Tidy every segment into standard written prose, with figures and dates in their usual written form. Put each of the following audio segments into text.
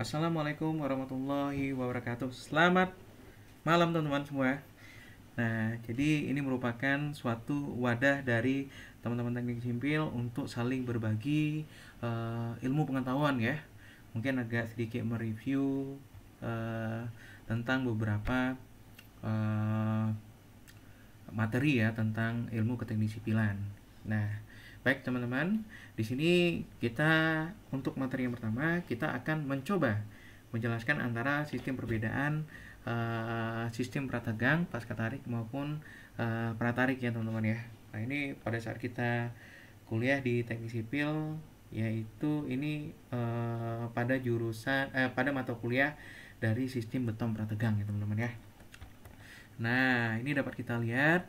Assalamualaikum warahmatullahi wabarakatuh. Selamat malam teman-teman semua. Nah, jadi ini merupakan suatu wadah dari teman-teman teknik sipil untuk saling berbagi ilmu pengetahuan ya. Mungkin agak sedikit mereview tentang beberapa materi ya tentang ilmu keteknik sipilan. Nah, baik teman-teman, di sini kita untuk materi yang pertama kita akan mencoba menjelaskan antara sistem perbedaan sistem prategang, pasca tarik maupun pratarik ya teman-teman ya. Nah, ini pada saat kita kuliah di teknik sipil yaitu ini pada jurusan pada mata kuliah dari sistem beton prategang ya teman-teman ya. Nah, ini dapat kita lihat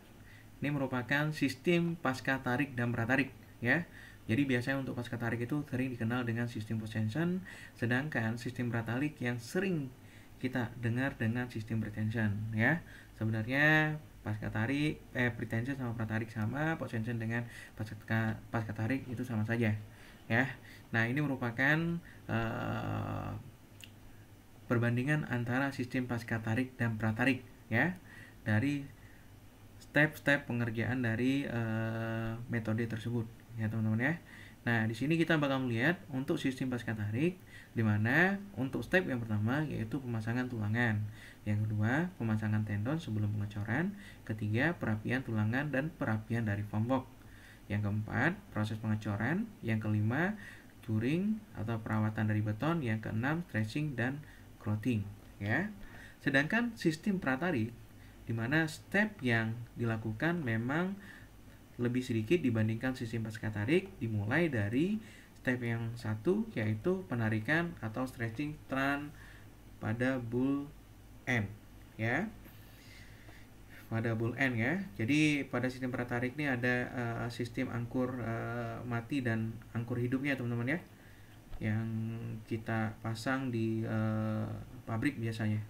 ini merupakan sistem pasca tarik dan pratarik ya. Jadi biasanya untuk pasca tarik itu sering dikenal dengan sistem post tension, sedangkan sistem pratarik yang sering kita dengar dengan sistem pretension ya. Sebenarnya pasca tarik pretension sama pratarik sama, post tension dengan pasca tarik itu sama saja ya. Nah, ini merupakan perbandingan antara sistem pasca tarik dan pratarik ya, dari step-step pengerjaan dari metode tersebut ya teman-teman ya. Nah, di sini kita bakal melihat untuk sistem pasca tarik, di mana untuk step yang pertama yaitu pemasangan tulangan, yang kedua pemasangan tendon sebelum pengecoran, ketiga perapian tulangan dan perapian dari foam box, yang keempat proses pengecoran, yang kelima curing atau perawatan dari beton, yang keenam stretching dan grouting ya. Sedangkan sistem pratarik di mana step yang dilakukan memang lebih sedikit dibandingkan sistem pasca tarik, dimulai dari step yang satu yaitu penarikan atau stretching trans pada bull end ya, pada bull end ya. Jadi pada sistem pratarik ini ada sistem angkur mati dan angkur hidupnya teman-teman ya, yang kita pasang di pabrik biasanya.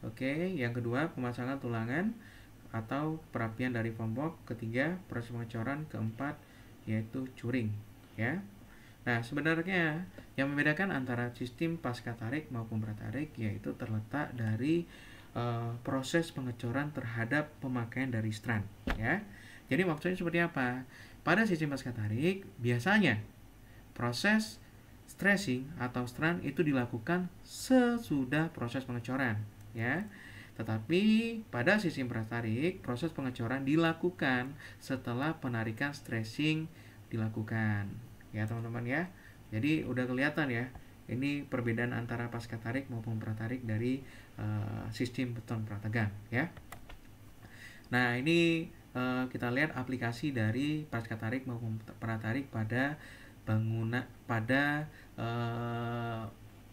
Oke, yang kedua pemasangan tulangan atau perapian dari foam box, ketiga proses pengecoran, keempat yaitu curing ya. Nah, sebenarnya yang membedakan antara sistem pasca tarik maupun pratarik yaitu terletak dari proses pengecoran terhadap pemakaian dari strand ya. Jadi maksudnya seperti apa? Pada sistem pasca tarik biasanya proses stressing atau strand itu dilakukan sesudah proses pengecoran ya. Tetapi pada sistem pratarik proses pengecoran dilakukan setelah penarikan stressing dilakukan ya teman-teman ya. Jadi udah kelihatan ya ini perbedaan antara pasca tarik maupun pratarik dari sistem beton prategang ya. Nah, ini kita lihat aplikasi dari pasca tarik maupun pratarik pada bangunan pada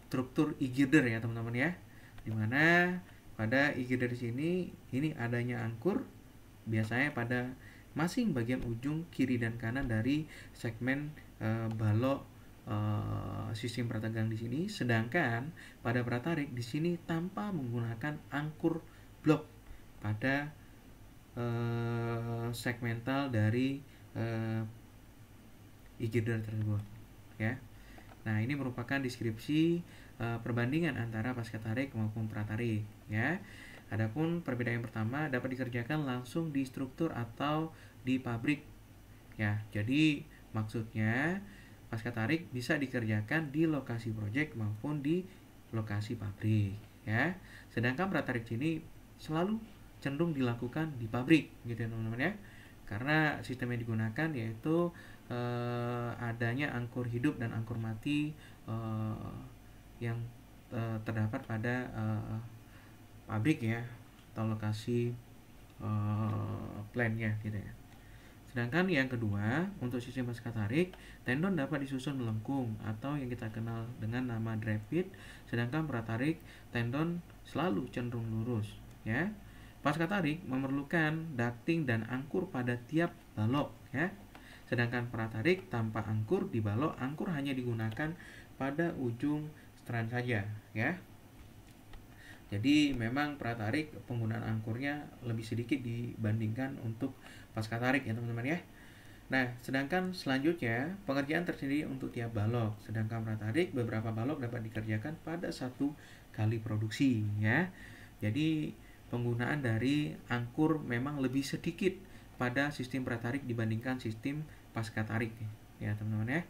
struktur e-girder ya teman-teman ya, dimana pada e-girder sini ini adanya angkur biasanya pada masing bagian ujung kiri dan kanan dari segmen balok sistem prategang di sini, sedangkan pada pratarik di sini tanpa menggunakan angkur blok pada segmental dari e-girder tersebut ya. Nah, ini merupakan deskripsi perbandingan antara pasca tarik maupun pratarik ya. Adapun perbedaan yang pertama dapat dikerjakan langsung di struktur atau di pabrik ya. Jadi maksudnya pasca tarik bisa dikerjakan di lokasi proyek maupun di lokasi pabrik ya. Sedangkan pratarik ini selalu cenderung dilakukan di pabrik gitu ya teman-teman ya. Karena sistem yang digunakan yaitu adanya angkur hidup dan angkur mati yang terdapat pada pabrik ya, atau lokasi plant-nya gitu ya. Sedangkan yang kedua untuk sistem pasca tarik, tendon dapat disusun melengkung atau yang kita kenal dengan nama drive fit, sedangkan pratarik tendon selalu cenderung lurus ya. Pasca tarik memerlukan ducting dan angkur pada tiap balok ya. Sedangkan pratarik tanpa angkur di balok, angkur hanya digunakan pada ujung strand saja ya. Jadi memang pratarik penggunaan angkurnya lebih sedikit dibandingkan untuk pasca tarik ya teman-teman ya. Nah, sedangkan selanjutnya pengerjaan tersendiri untuk tiap balok. Sedangkan pratarik beberapa balok dapat dikerjakan pada satu kali produksi ya. Jadi penggunaan dari angkur memang lebih sedikit pada sistem pratarik dibandingkan sistem pasca tarik ya teman-teman ya.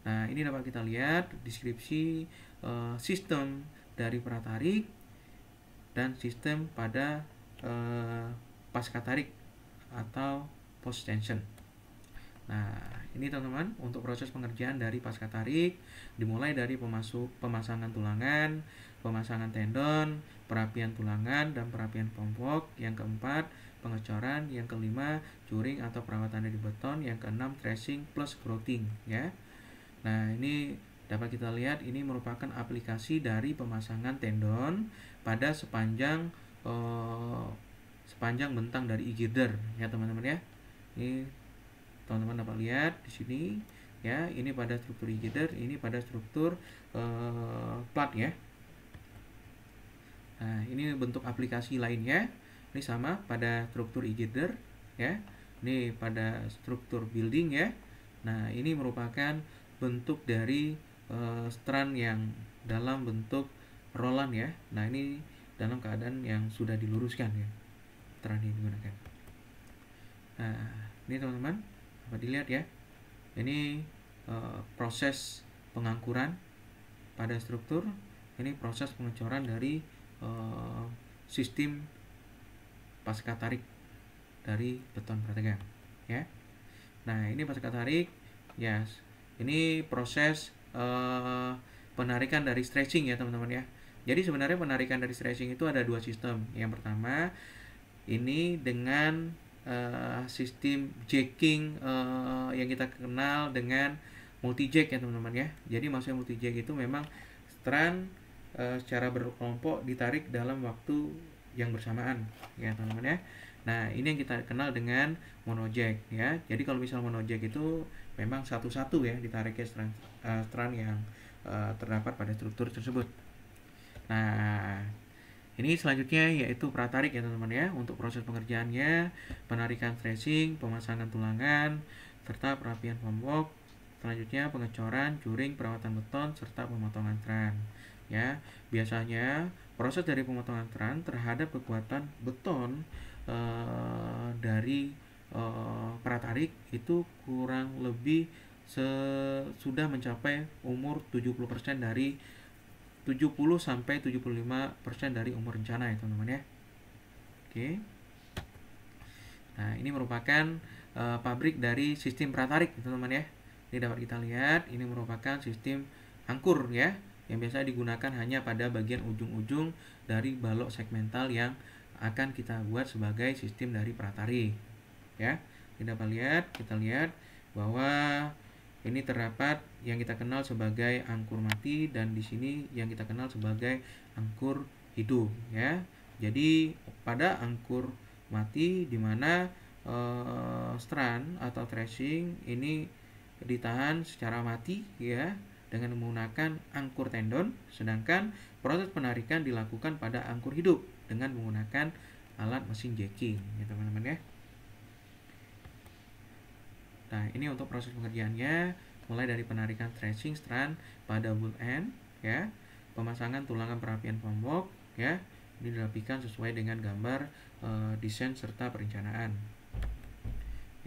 Nah, ini dapat kita lihat deskripsi sistem dari pratarik dan sistem pada pasca tarik atau post tension. Nah, ini teman-teman untuk proses pengerjaan dari pasca tarik dimulai dari pemasangan tulangan, pemasangan tendon, perapian tulangan dan perapian pompok. Yang keempat, pengecoran. Yang kelima, curing atau perawatan dari beton. Yang keenam, tracing plus grouting ya. Nah, ini dapat kita lihat ini merupakan aplikasi dari pemasangan tendon pada sepanjang bentang dari e-girder ya teman-teman ya. Ini teman-teman dapat lihat di sini ya, ini pada struktur e-girder, ini pada struktur plat ya. Nah, ini bentuk aplikasi lainnya. Ini sama pada struktur e-girder ya. Ini pada struktur building ya. Nah, ini merupakan bentuk dari strand yang dalam bentuk rolan ya. Nah, ini dalam keadaan yang sudah diluruskan ya. Strand yang digunakan. Nah, ini teman-teman dapat dilihat ya, ini proses pengangkuran pada struktur, ini proses pengecoran dari sistem pasca tarik dari beton prategang ya. Nah, ini pasca tarik ya, ini proses penarikan dari stretching ya teman-teman ya. Jadi sebenarnya penarikan dari stretching itu ada dua sistem. Yang pertama ini dengan sistem jacking yang kita kenal dengan multi jack ya teman-teman ya. Jadi maksudnya multi jack itu memang strand secara berkelompok ditarik dalam waktu yang bersamaan ya teman-teman ya. Nah, ini yang kita kenal dengan mono jack ya. Jadi kalau misal mono jack itu memang satu-satu ya ditariknya strand yang terdapat pada struktur tersebut. Nah, ini selanjutnya yaitu pratarik ya teman-teman ya. Untuk proses pengerjaannya, penarikan tracing, pemasangan tulangan, serta perapian pompok. Selanjutnya pengecoran, curing, perawatan beton, serta pemotongan strand. Ya, biasanya proses dari pemotongan strand terhadap kekuatan beton dari pratarik itu kurang lebih sudah mencapai umur 70% dari 70-75% dari umur rencana ya teman-teman ya. Oke. Nah, ini merupakan pabrik dari sistem pratarik teman-teman ya. Ini dapat kita lihat, ini merupakan sistem angkur ya, yang biasa digunakan hanya pada bagian ujung-ujung dari balok segmental yang akan kita buat sebagai sistem dari pratarik ya. Kita lihat bahwa ini terdapat yang kita kenal sebagai angkur mati dan di sini yang kita kenal sebagai angkur hidup ya. Jadi pada angkur mati di mana strand atau tracing ini ditahan secara mati ya dengan menggunakan angkur tendon, sedangkan proses penarikan dilakukan pada angkur hidup dengan menggunakan alat mesin jacking ya teman-teman ya. Nah, ini untuk proses pengerjaannya mulai dari penarikan tracing strand pada bolt end ya, pemasangan tulangan perapian pompok ya. Ini dirapikan sesuai dengan gambar desain serta perencanaan.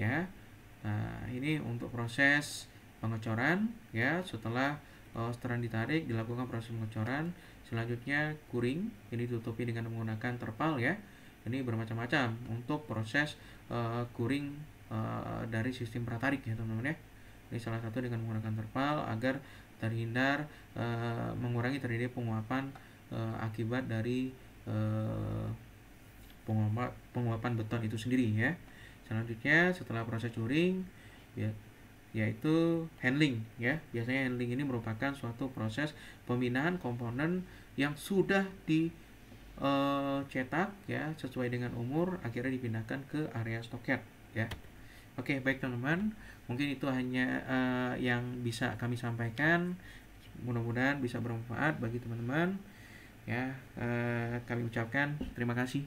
Ya. Nah, ini untuk proses pengecoran ya. Setelah strand ditarik dilakukan proses pengecoran. Selanjutnya curing, ini ditutupi dengan menggunakan terpal ya. Ini bermacam-macam untuk proses curing dari sistem pratarik ya teman-teman ya. Ini salah satu dengan menggunakan terpal agar terhindar mengurangi terjadi penguapan akibat dari penguapan beton itu sendiri ya. Selanjutnya setelah proses curing ya, yaitu handling ya. Biasanya handling ini merupakan suatu proses pembinaan komponen yang sudah dicetak ya sesuai dengan umur, akhirnya dipindahkan ke area stockyard ya. Oke, baik teman-teman, mungkin itu hanya yang bisa kami sampaikan. Mudah-mudahan bisa bermanfaat bagi teman-teman ya. Kami ucapkan terima kasih.